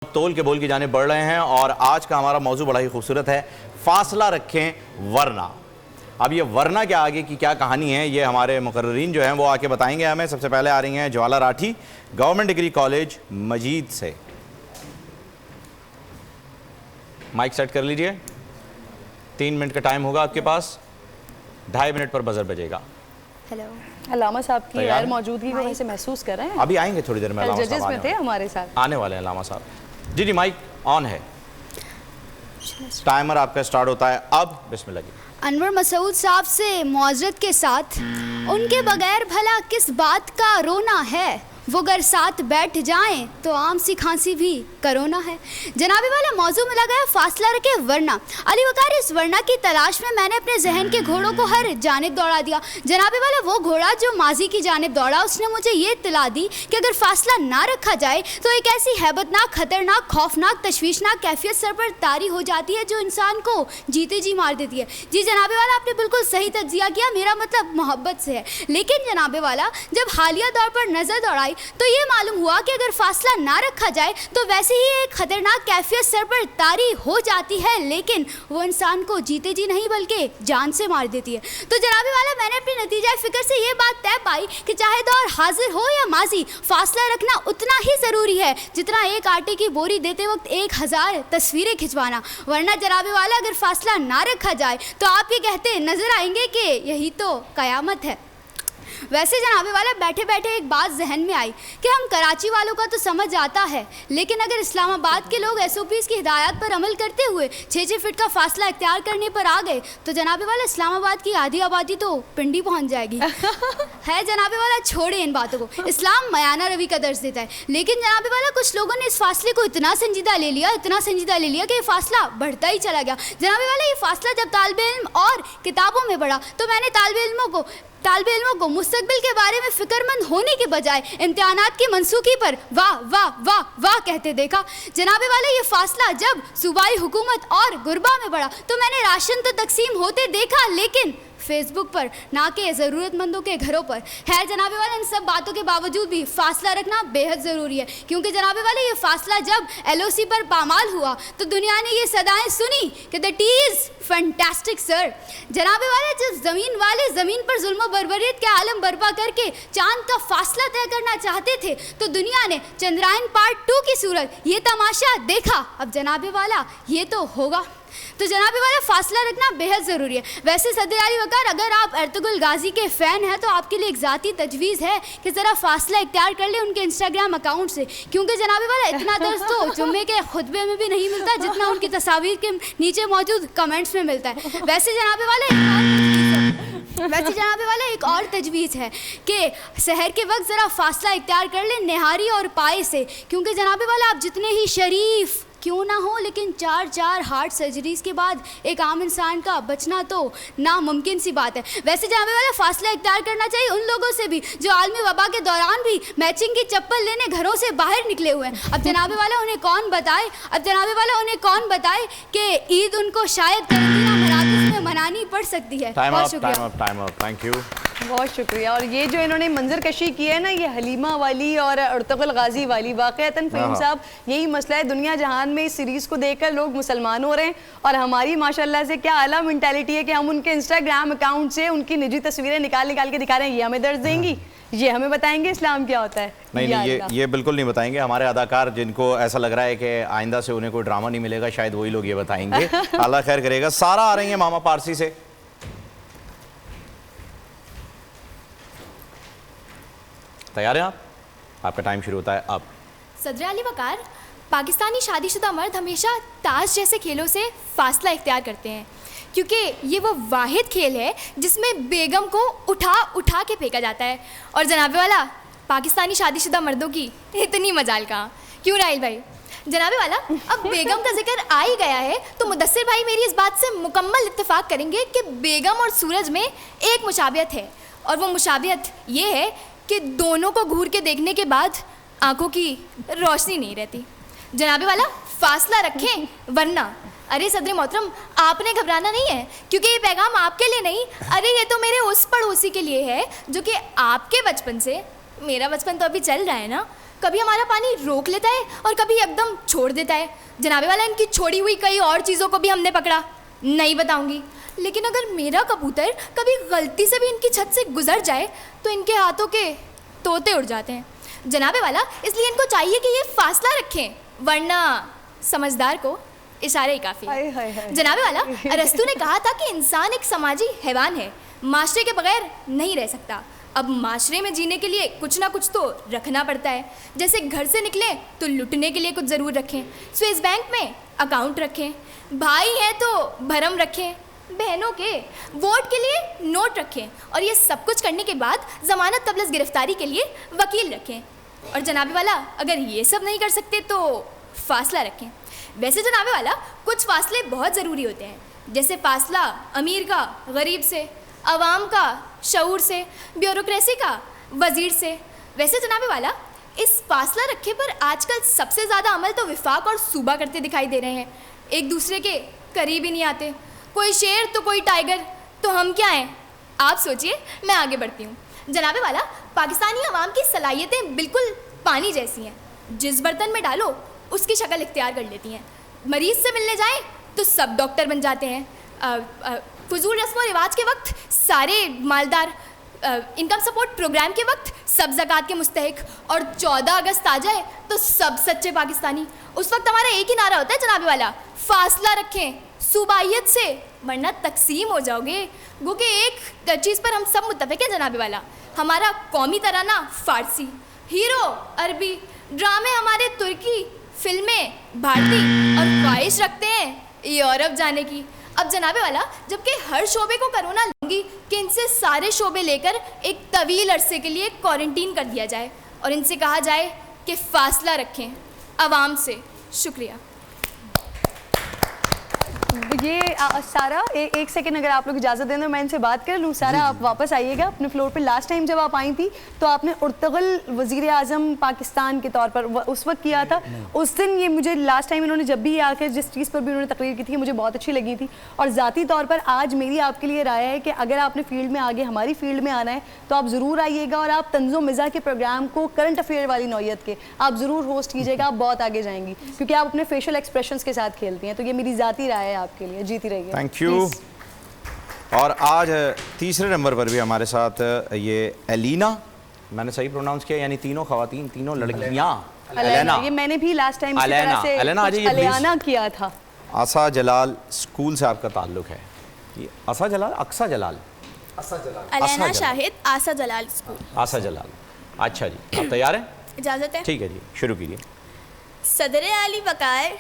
तोल के बोल की जाने बढ़ रहे हैं और आज का हमारा मौजू बड़ा ही खूबसूरत है, फासला रखें वरना। अब ये वरना क्या आगे की क्या कहानी है ये हमारे मुकर्रीन जो हैं वो आके बताएंगे हमें। सबसे पहले आ रही हैं Jwala Rathi, government degree college Majeed से। माइक सेट कर लीजिए। 3 मिनट का टाइम होगा आपके पास, 2.5 मिनट पर बजर बजेगा। हेलो, अल्लामा साहब की गैर मौजूदगी को वैसे महसूस कर रहे हैं? अभी आएंगे थोड़ी देर में। जजेस में थे हमारे साथ, आने वाले हैं अल्लामा साहब। जी जी, माइक ऑन है, टाइमर आपका स्टार्ट होता है अब। बिस्मिल्लाह जी। अनवर मसूद साहब से मौजरत के साथ, उनके बगैर भला किस बात का रोना है, वो अगर साथ बैठ जाएं तो आम सी खांसी भी करोना है। जनाबे वाला मौजू में लगा है फासला रखे वरना। अली वकार, इस वरना की तलाश में मैंने अपने जहन के घोड़ों को हर जानिब दौड़ा दिया। जनाबे वाला वो घोड़ा जो माजी की जानिब दौड़ा, उसने मुझे ये इत्तला दी कि अगर फासला ना रखा जाए तो एक ऐसी हैबतनाक, खतरनाक, खौफनाक, तशवीशनाक कैफियत सर पर तारी हो जाती है जो इंसान को जीते जी मार देती है। जी जनाबे वाला, आपने बिल्कुल सही तज्जिया किया, मेरा मतलब मोहब्बत से है। लेकिन जनाबे वाला, जब हालिया दौर पर नज़र दौड़ाई तो ये मालूम हुआ कि अगर फासला ना रखा जाए तो वैसे ही एक खतरनाक कैफियत सर पर तारी हो जाती है, लेकिन वो इंसान को जीते जी नहीं बल्कि जान से मार देती है। तो जनाबे वाला, मैंने अपनी नतीजा फिक्र से ये बात तय पाई कि चाहे दौर हाजिर हो या माजी, फासला रखना उतना ही ज़रूरी है जितना एक आटे की बोरी देते वक्त 1000 तस्वीरें खिंचवाना। वरना जनाबे वाला, अगर फासला ना रखा जाए तो आप ये कहते नजर आएंगे कि यही तो कयामत है। वैसे जनाबे वाला, बैठे बैठे एक बात जहन में आई कि हम कराची वालों का तो समझ आता है, लेकिन अगर इस्लामाबाद के लोग SOPs की हिदायत पर अमल करते हुए 6-6 फीट का फासला इख्तियार करने पर आ गए तो जनाबे वाला, इस्लामाबाद की आधी आबादी तो पिंडी पहुंच जाएगी। है जनाबे वाला, छोड़े इन बातों को। इस्लाम मयाना रवि का दर्ज देता है, लेकिन जनाबे वाला कुछ लोगों ने इस फासले को इतना संजीदा ले लिया कि ये फासला बढ़ता ही चला गया। जनाबे वाला, ये फासला जब तालिब इल्म और किताबों में बढ़ा तो मैंने तालिब इल्मों को मुस्तकबिल के बारे में फिक्रमंद होने के बजाय इम्तिहानात की मनसूखी पर वाह वाह वाह वाह कहते देखा। जनाबे वाले, ये फासला जब सूबाई हुकूमत और गुरबा में बढ़ा तो मैंने राशन तो तकसीम होते देखा, लेकिन फेसबुक पर ना के ज़रूरतमंदों के घरों पर। है जनाबे वाले, इन सब बातों के बावजूद भी फासला रखना बेहद ज़रूरी है, क्योंकि जनाबे वाले, ये फासला जब LOC पर पामाल हुआ तो दुनिया ने ये सदाएं सुनी कि the T is fantastic sir. जनाबे वाले, जब ज़मीन वाले ज़मीन पर जुल्म बर्बरियत के आलम बर्पा करके चांद का फासला तय करना चाहते थे तो दुनिया ने चंद्रायन पार्ट 2 की सूरत ये तमाशा देखा। अब जनाबे वाला, ये तो होगा। तो जनाबे वाला, फासला रखना बेहद ज़रूरी है। वैसे सदर अली वकार, अगर आप अर्तुगरुल गाजी के फ़ैन हैं तो आपके लिए एक ज़ाती तजवीज़ है कि ज़रा फासला इख्तियार कर ले उनके इंस्टाग्राम अकाउंट से, क्योंकि जनाबे वाला, इतना दर्ज तो जुम्मे के खुतबे में भी नहीं मिलता जितना उनकी तस्वीर के नीचे मौजूद कमेंट्स में मिलता है। वैसे जनाबे वाला, एक और तजवीज़ है कि सहर के वक्त ज़रा फासला इख्तियार कर ले निहारी और पाए से, क्योंकि जनाबे वाला, आप जितने ही शरीफ क्यों ना हो, लेकिन 4 हार्ट सर्जरीज़ के बाद एक आम इंसान का बचना तो नामुमकिन सी बात है। वैसे जनाबे वाला, फासला इख्तियार करना चाहिए उन लोगों से भी जो आलमी वबा के दौरान भी मैचिंग की चप्पल लेने घरों से बाहर निकले हुए हैं। अब जनाबे वाला, उन्हें कौन बताए कि ईद उनको शायद करंदीना मराकज़ में मनानी पड़ सकती है। बहुत शुक्रिया। थैंक यू, बहुत शुक्रिया। और ये जो इन्होंने मंजर कशी की है ना, ये हलीमा वाली और अर्तुगरुल गाजी वाली, वाक़तन फ़हीम साहब, यही मसला है। दुनिया जहान में इस सीरीज़ को देखकर लोग मुसलमान हो रहे हैं और हमारी माशाल्लाह से क्या आला मेंटालिटी है कि हम उनके इंस्टाग्राम अकाउंट से उनकी निजी तस्वीरें निकाल के दिखा रहे हैं। ये हमें दर्ज देंगी, ये हमें बताएंगे इस्लाम क्या होता है। नहीं, ये बिल्कुल नहीं बताएंगे। हमारे अदाकार, जिनको ऐसा लग रहा है कि आइंदा से उन्हें कोई ड्रामा नहीं मिलेगा, शायद वही लोग ये बताएंगे। अल्लाह खैर करेगा। सारा आ रही है मामा पारसी से। तैयार हैं आप? आपका टाइम शुरू होता है अब। सदर अली वकार, पाकिस्तानी शादीशुदा मर्द हमेशा ताश जैसे खेलों से फासला इख्तियार करते हैं, क्योंकि ये वो वाहिद खेल है जिसमें बेगम को उठा के फेंका जाता है। और जनाबे वाला, पाकिस्तानी शादीशुदा मर्दों की इतनी मजाल कहाँ, क्यों राहिल भाई? जनाबे वाला, अब बेगम का जिक्र आ ही गया है तो मुदस्सिर भाई मेरी इस बात से मुकम्मल इत्तेफाक करेंगे कि बेगम और सूरज में एक मुशाबियत है, और वो मुशाबियत ये है कि दोनों को घूर के देखने के बाद आंखों की रोशनी नहीं रहती। जनाबे वाला, फासला रखें वरना। अरे सदर मोहतरम, आपने घबराना नहीं है, क्योंकि ये पैगाम आपके लिए नहीं, अरे ये तो मेरे उस पड़ोसी के लिए है जो कि आपके बचपन से, मेरा बचपन तो अभी चल रहा है ना, कभी हमारा पानी रोक लेता है और कभी एकदम छोड़ देता है। जनाबे वाला, इनकी छोड़ी हुई कई और चीज़ों को भी हमने पकड़ा, नहीं बताऊंगी। लेकिन अगर मेरा कबूतर कभी गलती से भी इनकी छत से गुजर जाए तो इनके हाथों के तोते उड़ जाते हैं जनाबे वाला। इसलिए इनको चाहिए कि ये फासला रखें, वरना समझदार को इशारे ही काफ़ी है। जनाबे वाला, अरस्तु ने कहा था कि इंसान एक समाजी हैवान है, माशरे के बगैर नहीं रह सकता। अब माशरे में जीने के लिए कुछ ना कुछ तो रखना पड़ता है। जैसे घर से निकलें तो लुटने के लिए कुछ ज़रूर रखें, स्विस बैंक में अकाउंट रखें, भाई हैं तो भरम रखें, बहनों के वोट के लिए नोट रखें, और ये सब कुछ करने के बाद ज़मानत तबलस गिरफ्तारी के लिए वकील रखें। और जनाबे वाला, अगर ये सब नहीं कर सकते तो फासला रखें। वैसे जनाबे वाला, कुछ फासले बहुत ज़रूरी होते हैं, जैसे फासला अमीर का गरीब से, अवाम का शऊर से, ब्यूरोक्रेसी का वज़ीर से। वैसे जनाबे वाला, इस फासला रखे पर आजकल सबसे ज़्यादा अमल तो विफाक और सूबा करते दिखाई दे रहे हैं, एक दूसरे के करीब ही नहीं आते। कोई शेर तो कोई टाइगर, तो हम क्या हैं? आप सोचिए, मैं आगे बढ़ती हूँ। जनाबे वाला, पाकिस्तानी अवाम की सलाहियतें बिल्कुल पानी जैसी हैं, जिस बर्तन में डालो उसकी शक्ल इख्तियार कर लेती हैं। मरीज़ से मिलने जाएं तो सब डॉक्टर बन जाते हैं। फजूल रस्म व रिवाज के वक्त सारे मालदार, इनकम सपोर्ट प्रोग्राम के वक्त सब ज़कात के मुस्तहिक, और 14 अगस्त आ जाए तो सब सच्चे पाकिस्तानी। उस वक्त हमारा एक ही नारा होता है जनाबे वाला, फासला रखें सूबाइयत से, वरना तकसीम हो जाओगे। गो कि एक चीज़ पर हम सब मुत्तफिक हैं जनाबे वाला, हमारा कौमी तराना फ़ारसी, हीरो अरबी, ड्रामे हमारे तुर्की, फिल्में भारतीय, और ख्वाहिश रखते हैं यूरोप जाने की। अब जनाबे वाला, जबकि हर शोबे को कोरोना लूँगी कि इनसे सारे शोबे लेकर एक तवील अरसे के लिए क्वारंटीन कर दिया जाए और इनसे कहा जाए कि फ़ासला रखें आवाम से। शुक्रिया। ये सारा एक सेकंड अगर आप लोग इजाज़त दें तो मैं इनसे बात कर लूँ। सारा, आप वापस आइएगा अपने फ्लोर पे। लास्ट टाइम जब आप आई थी तो आपने उर्तगल वज़ीर आज़म पाकिस्तान के तौर पर उस वक्त किया था। उस दिन ये मुझे लास्ट टाइम इन्होंने जब भी आकर जिस चीज़ पर भी उन्होंने तकरीर की थी मुझे बहुत अच्छी लगी थी। और ज़ाती तौर पर आज मेरी आपके लिए राय है कि अगर आपने फील्ड में आगे हमारी फील्ड में आना है तो आप ज़रूर आइएगा, और आप तंज़ो मिज़ा के प्रोग्राम को करंट अफेयर वाली नौयत के आप ज़रूर होस्ट कीजिएगा। आप बहुत आगे जाएंगी क्योंकि आप अपने फेशियल एक्सप्रेशंस के साथ खेलती हैं। तो ये मेरी ज़ाती राय है आपके लिए। जीती रहिए। Thank you. और आज तीसरे नंबर पर भी हमारे साथ ये एलिना, मैंने सही प्रोनाउंस किया, यानी तीनों खवातीन, तीनों लड़कियां। अलेना, ये मैंने भी लास्ट टाइम अलेना किया था। आसा जलाल स्कूल से आपका ताल्लुक है? आसा जलाल, अक्सा जलाल, अलेना शाहिद, आसा जलाल स्कूल। आसा जलाल, अच्छा जी। आप तैयार हैं? इजाज़त है। ठीक है जी, शुरू कीजिए। सदर आली वक़ार,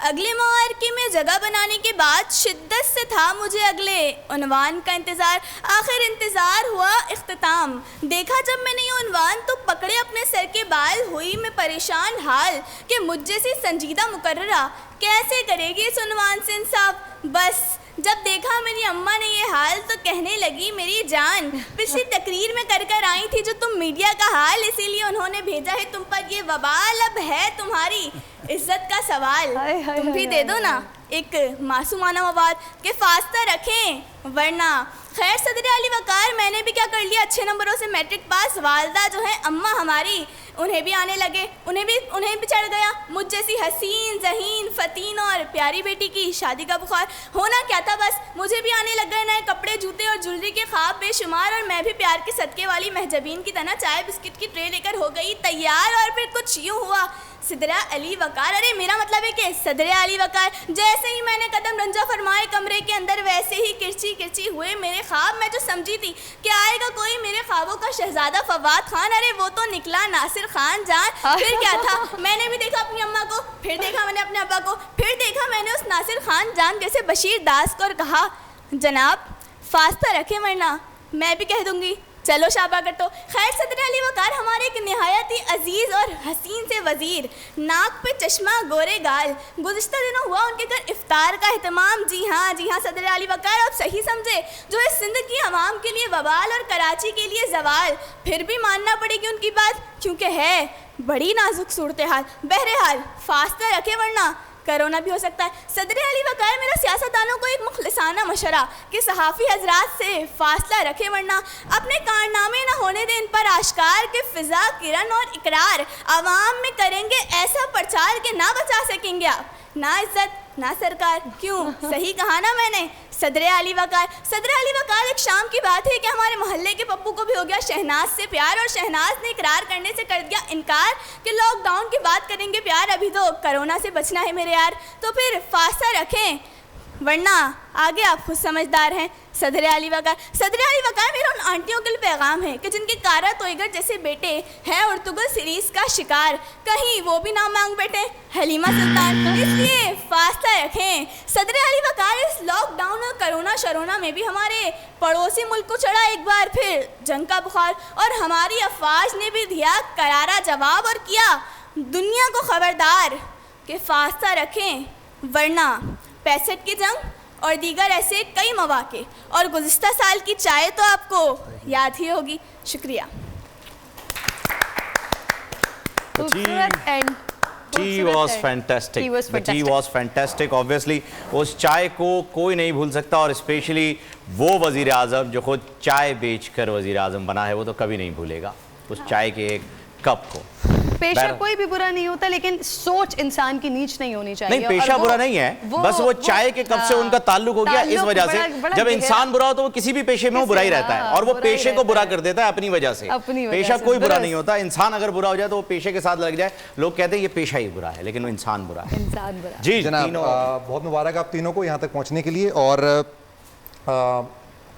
अगले मुआरके में जगह बनाने के बाद शिद्दत से था मुझे अगले उन्वान का इंतज़ार। आखिर इंतज़ार हुआ इख्तिताम, देखा जब मैंने ये उन्वान तो पकड़े अपने सर के बाल। हुई मैं परेशान हाल कि मुझ जैसी संजीदा मुकर्ररा कैसे करेगी इस उन्वान से इंसाफ। बस जब देखा मेरी अम्मा ने ये हाल तो कहने लगी मेरी जान, पिछली तकरीर में कर आई थी जो तुम मीडिया का हाल, इसीलिए उन्होंने भेजा है तुम पर ये वबाल। अब है तुम्हारी इज्जत का सवाल, तुम भी दे दो ना एक मासूमाना मवाद के फासला रखें वरना। खैर सदर आली वक़ार, मैंने भी क्या कर लिया, अच्छे नंबरों से मैट्रिक पास। वालदा जो है अम्मा हमारी, उन्हें भी आने लगे, उन्हें भी चढ़ गया मुझ जैसी हसीन जहीन फतीन और प्यारी बेटी की शादी का बुखार। होना क्या था, बस मुझे भी आने लग गए नए कपड़े, जूते और ज्वेलरी के ख्वाब बेशुमार। और मैं भी प्यार के सदके वाली महजबीन की तरह चाय बिस्किट की ट्रे लेकर हो गई तैयार। और फिर कुछ यूँ हुआ, सदर आली वक़ार, अरे मेरा मतलब है कि सदर आली वक़ार, जैसे ही मैंने कदम रंजा फरमाए कमरे के अंदर वैसे ही किरची किरची हुए मेरे ख्वाब। मैं जो समझी थी कि आएगा कोई मेरे ख्वाबों का शहजादा फवाद खान, अरे वो तो निकला नासिर खान जान। फिर क्या था, मैंने भी देखा अपनी अम्मा को, फिर देखा मैंने अपने अब्बा को, फिर देखा मैंने उस नासिर खान जान जैसे बशीर दास को, और कहा जनाब फासला रखे वरना मैं भी कह दूंगी चलो शाबा कर। तो खैर सदर अली वक़ार हमारे एक नहायत ही अजीज़ और हसीन से वज़ीर, नाक पे चश्मा गोरे गाल, गुज़िश्ता दिनों हुआ उनके घर इफ्तार का एहतमाम। जी हाँ सदर अली वक़ार, आप सही समझे, जो इस सिंध की आवाम के लिए वबाल और कराची के लिए जवाल। फिर भी मानना पड़ेगी उनकी बात क्योंकि है बड़ी नाजुक सूरत हाल। बहरहाल फासला रखे वरना कोरोना भी हो सकता है। सदर अली वकायर, मेरा सियासतदानों को एक मुखलिसाना मशवरा कि सहाफ़ी हजरात से फासला रखें, वरना अपने कारनामे न होने दें इन पर आश्कार के फ़िज़ा किरण और इकरार आवाम में करेंगे ऐसा प्रचार कि ना बचा सकेंगे आप, ना इज्जत ना सरकार। क्यों, सही कहा ना मैंने? सदर अली वकायर एक शाम की बात है कि हमारे मोहल्ले के पप्पू को भी हो गया शहनाज से प्यार, और शहनाज ने इकरार करने से कर दिया इनकार कि लॉकडाउन की बात करेंगे प्यार, अभी तो कोरोना से बचना है मेरे यार, तो फिर फासला रखें वरना आगे आप खुद समझदार हैं। सदर अली वकायर मेरे उन आंटियों के लिए पैगाम है कि जिनके कारा तोयगर जैसे बेटे हैं उर्तुगल सीरीज का शिकार, कहीं वो भी ना मांग बैठे हलीमा सुल्तान, इसलिए फासला रखें। सदर अली वकायर, इस लॉकडाउन और कोरोना शरोना में भी हमारे पड़ोसी मुल्क को चढ़ा एक बार फिर जंग का बुखार, और हमारी अफवाज ने भी दिया करारा जवाब और किया दुनिया को खबरदार कि फासला रखें वरना 65 की जंग और दीगर ऐसे कई मौके, और गुज़िश्ता साल की चाय तो आपको याद ही होगी। शुक्रिया। Tea was fantastic. Obviously, उस चाय को कोई नहीं भूल सकता, और स्पेशली वो वज़ीर आज़म जो खुद चाय बेचकर वज़ीर आज़म बना है, वो तो कभी नहीं भूलेगा उस चाय के एक कप को। पेशा कोई भी बुरा नहीं होता, लेकिन सोच इंसान की नीच नहीं होनी चाहिए। नहीं, पेशा बुरा नहीं है, बस वो चाय के कप से उनका ताल्लुक हो गया इस वजह से। जब इंसान बुरा हो तो वो किसी भी पेशे में वो बुरा ही रहता है, और वो पेशे को बुरा कर देता है अपनी वजह से। पेशा कोई बुरा नहीं होता, इंसान अगर बुरा हो जाए तो वो पेशे के साथ लग जाए, लोग कहते हैं ये पेशा ही बुरा है, लेकिन वो इंसान बुरा है। जी जनाब, बहुत मुबारक आप तीनों को यहाँ तक पहुँचने के लिए। और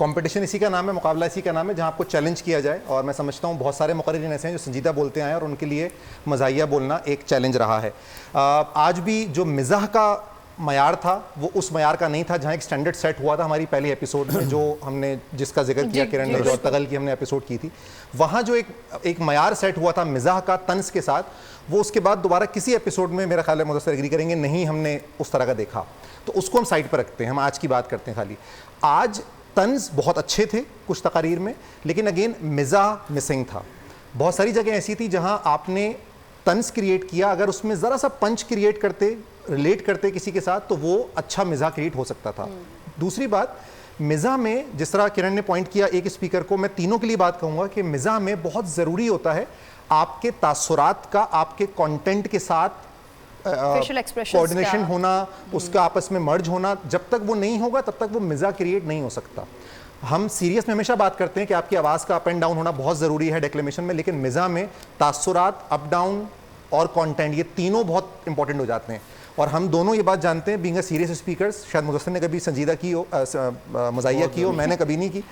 कंपटीशन इसी का नाम है, मुकाबला इसी का नाम है, जहां आपको चैलेंज किया जाए। और मैं समझता हूं बहुत सारे मुक़र्रिरीन ऐसे हैं जो संजीदा बोलते आए, और उनके लिए मज़ाहिया बोलना एक चैलेंज रहा है। आज भी जो मिज़ाह का मयार था वो उस मयार का नहीं था जहां एक स्टैंडर्ड सेट हुआ था हमारी पहले एपिसोड में, जो हमने जिसका जिक्र किया किरण ने, जो तगल की हमने एपिसोड की थी, वहाँ जो एक मयार सेट हुआ था मिज़ाह का तंज के साथ, वो उसके बाद दोबारा किसी एपिसोड में मेरा ख्याल है मुदस्सिर एग्री करेंगे नहीं हमने उस तरह का देखा। तो उसको हम साइड पर रखते हैं, हम आज की बात करते हैं खाली। आज तंज बहुत अच्छे थे कुछ तकारीर में, लेकिन अगेन मिज़ाह मिसिंग था। बहुत सारी जगह ऐसी थी जहां आपने तंज क्रिएट किया, अगर उसमें ज़रा सा पंच क्रिएट करते, रिलेट करते किसी के साथ, तो वो अच्छा मिज़ाह क्रिएट हो सकता था। दूसरी बात, मिज़ाह में जिस तरह किरण ने पॉइंट किया एक स्पीकर को, मैं तीनों के लिए बात कहूँगा कि मिज़ाह में बहुत ज़रूरी होता है आपके तासुरात का आपके कंटेंट के साथ कोऑर्डिनेशन होना, उसका आपस में मर्ज होना। जब तक वो नहीं होगा तब तक वो मिज़ाह क्रिएट नहीं हो सकता। हम सीरियस में हमेशा बात करते हैं कि आपकी आवाज़ का अप एंड डाउन होना बहुत ज़रूरी है डेक्लेमेशन में, लेकिन मिज़ाह में तासुरात, अप डाउन और कंटेंट, ये तीनों बहुत इंपॉर्टेंट हो जाते हैं। और हम दोनों ये बात जानते हैं, बीइंग अ सीरियस स्पीकर्स, शायद मुदस्सिर ने कभी संजीदा की हो, मज़ाहिया की हो, मैंने कभी नहीं की,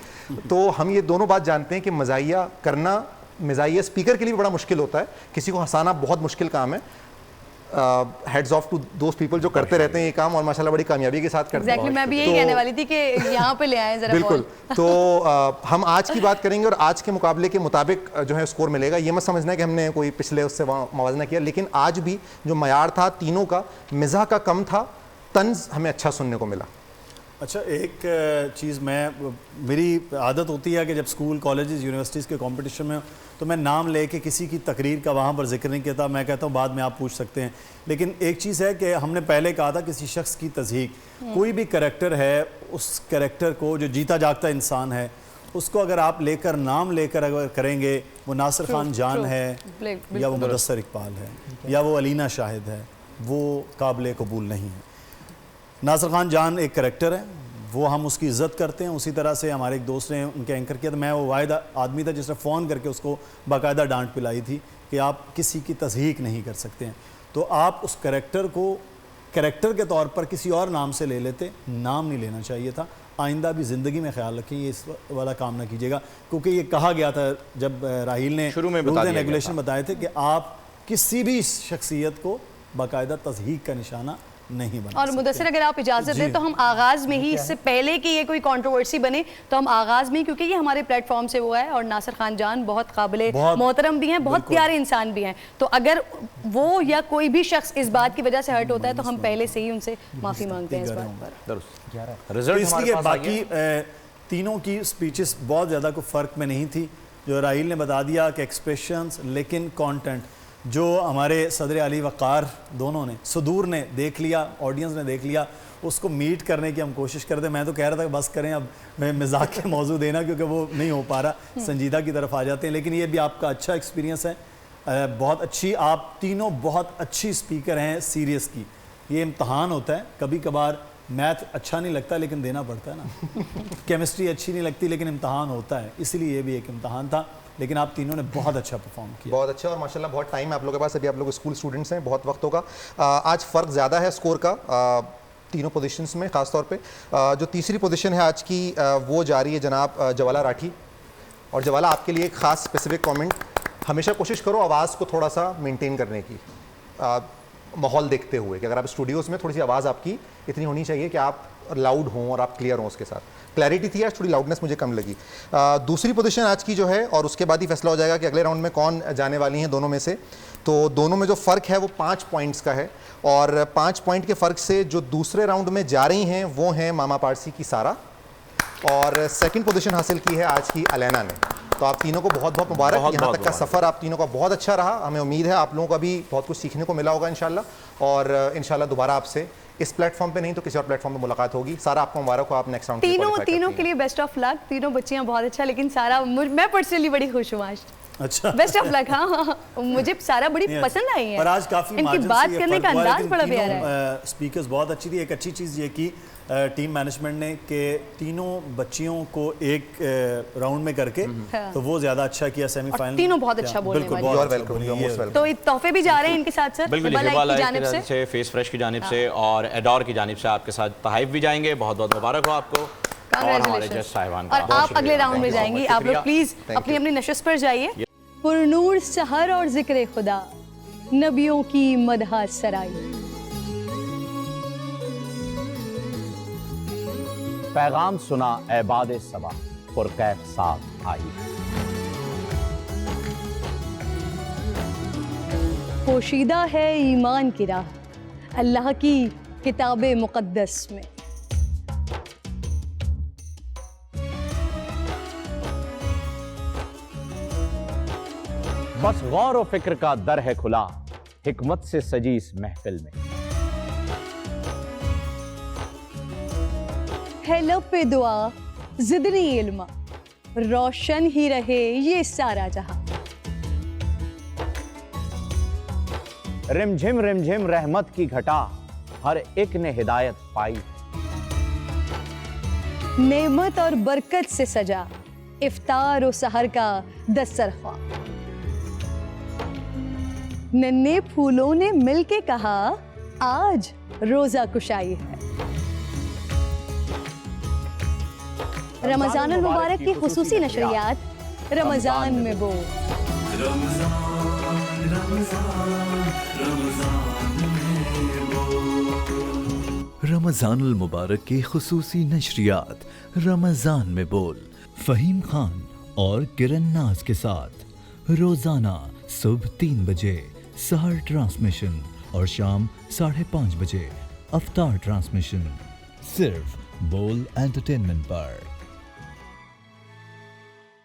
तो हम ये दोनों बात जानते हैं कि मज़ाहिया करना मज़ाहिया स्पीकर के लिए बड़ा मुश्किल होता है, किसी को हंसाना बहुत मुश्किल काम है। Heads off to those people जो करते रहते हैं ये काम, और माशाल्लाह बड़ी कामयाबी के साथ करते हैं। मैं भी यही कहने वाली थी कि यहाँ पे ले आए जरा। बिल्कुल। तो हम आज की बात करेंगे, और आज के मुकाबले के मुताबिक जो है स्कोर मिलेगा। ये मत समझना है कि हमने कोई पिछले उससे मवाजना किया, लेकिन आज भी जो मयार था तीनों का, मिज़ाह का कम था, तंज हमें अच्छा सुनने को मिला। अच्छा, एक चीज़ मेरी आदत होती है कि जब स्कूल, कॉलेजेस, यूनिवर्सिटीज़ के कंपटीशन में तो मैं नाम लेके किसी की तकरीर का वहाँ पर जिक्र नहीं किया, मैं कहता हूँ बाद में आप पूछ सकते हैं। लेकिन एक चीज़ है कि हमने पहले कहा था किसी शख्स की तज़हीक, कोई भी करैक्टर है, उस करैक्टर को जो जीता जागता इंसान है उसको अगर आप लेकर नाम लेकर अगर करेंगे, वो नासिर खान जान है या वो मुदस्सिर इकबाल है या वो अलीना शाहिद है, वो काबिल कबूल नहीं है। नासिर खान जान एक करैक्टर है, वो हम उसकी इज़्ज़त करते हैं। उसी तरह से हमारे एक दोस्त ने उनके एंकर किया, तो मैं वो वाहिद आदमी था जिसने फ़ोन करके उसको बाकायदा डांट पिलाई थी कि आप किसी की तज़हीक नहीं कर सकते हैं। तो आप उस करैक्टर को करैक्टर के तौर पर किसी और नाम से ले लेते, नाम नहीं लेना चाहिए था। आइंदा भी ज़िंदगी में ख्याल रखें, ये इस वाला काम ना कीजिएगा, क्योंकि ये कहा गया था जब राहील ने शुरू में रेगुलेशन बताए थे कि आप किसी भी शख्सियत को बाकायदा तज़हीक का निशाना नहीं बना। और मुदस्सिर अगर आप इजाज़त दें तो हम आगाज़ में ही, इससे पहले कि ये कोई कंट्रोवर्सी बने, तो हम आगाज़ में ही, क्योंकि ये हमारे प्लेटफॉर्म से हुआ है और नासिर खान जान बहुत काबिल मोहतरम भी हैं, बहुत प्यारे इंसान भी हैं, तो अगर वो या कोई भी शख्स इस बात की वजह से हर्ट होता है तो हम पहले से ही उनसे माफ़ी मांगते हैं इस बात पर। रिजल्ट इसलिए बाकी तीनों की स्पीचेस बहुत ज़्यादा कोई फ़र्क में नहीं थी। जो राहील ने बता दिया कि एक्सप्रेशंस, लेकिन कंटेंट जो हमारे सदर अली वक़ार दोनों ने, सदूर ने देख लिया, ऑडियंस ने देख लिया, उसको मीट करने की हम कोशिश करते। मैं तो कह रहा था कि बस करें, अब मैं मजाक के मौजू देना क्योंकि वो नहीं हो पा रहा, संजीदा की तरफ आ जाते हैं। लेकिन ये भी आपका अच्छा एक्सपीरियंस है, बहुत अच्छी, आप तीनों बहुत अच्छी स्पीकर हैं सीरियस की। ये इम्तहान होता है, कभी कभार मैथ अच्छा नहीं लगता लेकिन देना पड़ता है ना, केमिस्ट्री अच्छी नहीं लगती लेकिन इम्तहान होता है, इसलिए ये भी एक इम्तहान था। लेकिन आप तीनों ने बहुत अच्छा परफॉर्म किया, बहुत अच्छा। और माशाल्लाह बहुत टाइम है आप लोगों के पास, अभी आप लोग स्कूल स्टूडेंट्स हैं, बहुत वक्त होगा। आज फ़र्क ज़्यादा है स्कोर का तीनों पोजीशंस में, ख़ास तौर पे जो तीसरी पोजीशन है आज की वो जा रही है जनाब जवाला राठी। और जवाला, आपके लिए एक ख़ास स्पेसिफिक कमेंट, हमेशा कोशिश करो आवाज़ को थोड़ा सा मेंटेन करने की, माहौल देखते हुए कि अगर आप स्टूडियोज़ में थोड़ी सी आवाज़ आपकी इतनी होनी चाहिए कि आप लाउड हों और आप क्लियर हों, उसके साथ क्लैरिटी थी, आज थोड़ी लाउडनेस मुझे कम लगी। दूसरी पोजीशन आज की जो है, और उसके बाद ही फैसला हो जाएगा कि अगले राउंड में कौन जाने वाली हैं दोनों में से। तो दोनों में जो फ़र्क है वो 5 पॉइंट्स का है, और 5 पॉइंट के फ़र्क से जो दूसरे राउंड में जा रही हैं वो हैं मामा पारसी की सारा, और सेकंड पोजीशन हासिल की है आज की अलैना ने। तो आप तीनों को बहुत बहुत मुबारक। यहाँ तक का सफ़र आप तीनों का बहुत अच्छा रहा, हमें उम्मीद है आप लोगों का भी बहुत कुछ सीखने को मिला होगा इंशाल्लाह, और इंशाल्लाह दोबारा आपसे इस प्लेटफॉर्म पे नहीं तो किसी और प्लेटफॉर्म पे मुलाकात होगी। सारा आपको मुबारक हो, आप नेक्स्ट राउंड तीनों के लिए बेस्ट ऑफ लक। तीनों बच्चियां बहुत अच्छा, लेकिन सारा मैं पर्सनली बड़ी खुश हूँ आज। अच्छा, बेस्ट ऑफ लक। हाँ, मुझे सारा बड़ी पसंद आई है, पर आज काफी इनकी बात करने का अंदाज बड़ा प्यारा है। स्पीकर्स बहुत अच्छी थी। एक अच्छी चीज़ ये की टीम मैनेजमेंट ने कि तीनों बच्चियों को एक राउंड में करके, तो वो ज्यादा अच्छा किया सेमीफाइनल। तीनों बहुत अच्छा बोलने वाली। तो तोहफे भी जा रहे हैं इनके साथ सर, बिल्कुल की जानिब से, फेस फ्रेश की जानिब से और एडोर की जानिब से आपके साथ तोहफे भी जाएंगे। बहुत बहुत मुबारक हो आपको और हमारे जज साहिबान का। और आप अगले राउंड में जाएंगी। आप लोग प्लीज अपनी अपनी नशिस्त पर जाइए। पुरनूर सहर और जिक्र खुदा, नबियों की मदह सराई। पैगाम सुना ऐबाद सबा, पुरकैफ साथ आई। पोशीदा है ईमान की राह, अल्लाह की किताबे मुक़द्दस में। बस गौर व फिक्र का दर है खुला, हिकमत से सजी इस महफिल में। है लब पे दुआ ज़िदनी इल्मा, रोशन ही रहे ये सारा जहां। रिमझिम रिमझिम रहमत की घटा, हर एक ने हिदायत पाई। नेमत और बरकत से सजा, इफ्तार और सहर का दस्तरख्वां। नन्हे फूलों ने मिलके कहा, आज रोजा कुशाई है। रमजान अल मुबारक की खुसूसी नशरियात रमजान में बोल। रमजान अल मुबारक की खुसूसी नशरियात रमजान में बोल, फ़हीम खान और किरण नाज के साथ रोजाना सुबह 3 बजे सहर ट्रांसमिशन और शाम 5:30 बजे अफ्तार ट्रांसमिशन, सिर्फ बोल एंटरटेनमेंट पर।